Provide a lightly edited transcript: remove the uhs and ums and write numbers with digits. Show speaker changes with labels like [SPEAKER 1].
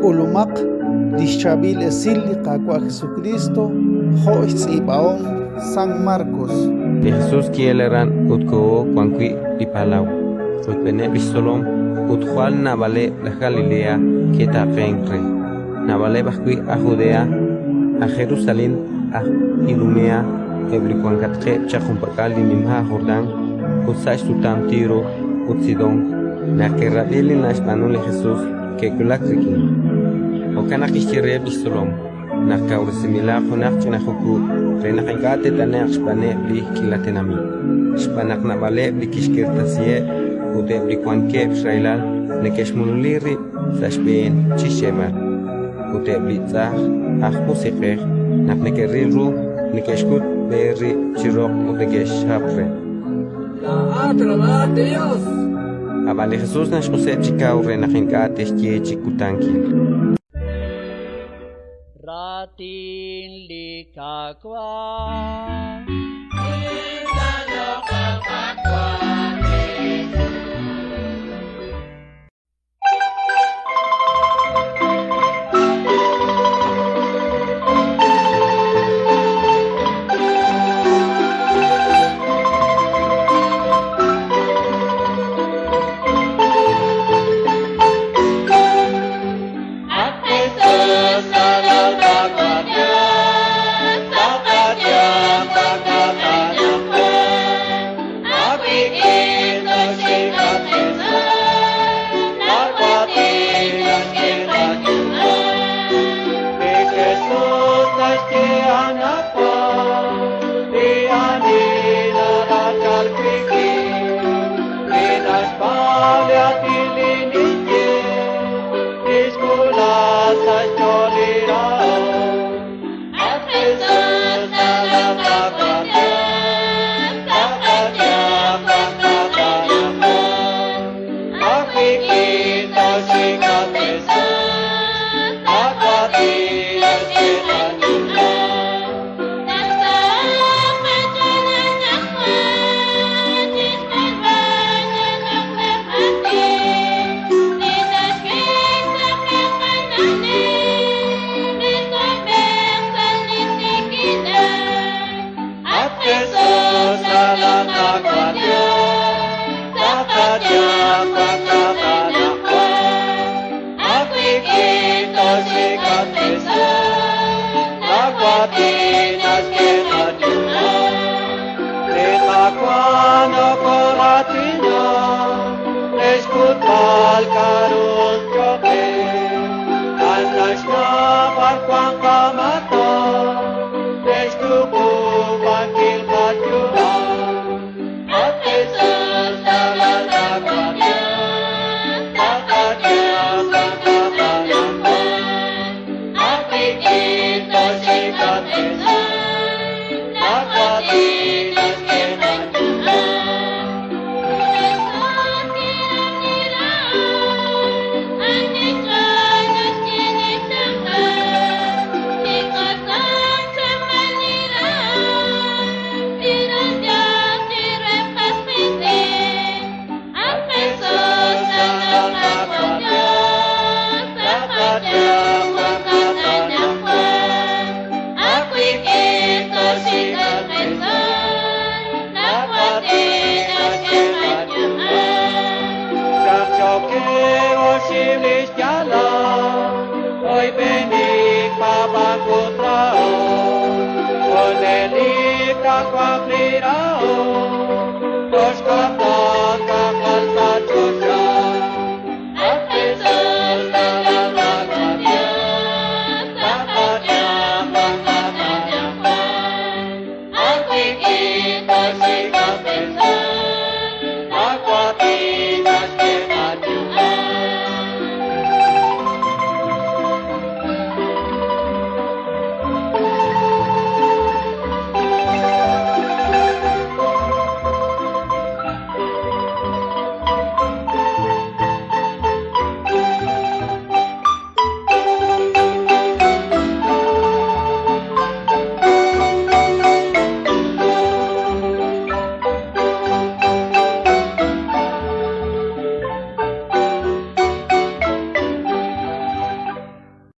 [SPEAKER 1] Kulumak Dischabil Esili Kakua Jesucristo Jois Ibaon San Marcos.
[SPEAKER 2] Jesús kieleran utko kwankwi ipalau. Utbene bistolom utjual navale la Galilea kieta renkre. Navale bakwi a Judea, a Jerusalén, a Idumea, ebrikuankatje chakumpakal nimha Jordán, utsash tutam Tiro, utsidon, na kerradili na Hispanule Jesús que kulakrikin. Okana kishire bistolom. Nakaurisimila kunak chinahuku renakingate tanek spane bli kilatenami spanak na bale bli kishkirtasie ude bli kwanke Israelal nekeshmunuliri sashben chisheba ude bli tsah ahmusikh napnekerru nekeshkut beri chirok ude geshapre
[SPEAKER 3] la Dios
[SPEAKER 2] abale Jesús nashuse chikau renakingate chikutankil
[SPEAKER 3] Ratin likakwa
[SPEAKER 4] Al carón choque, al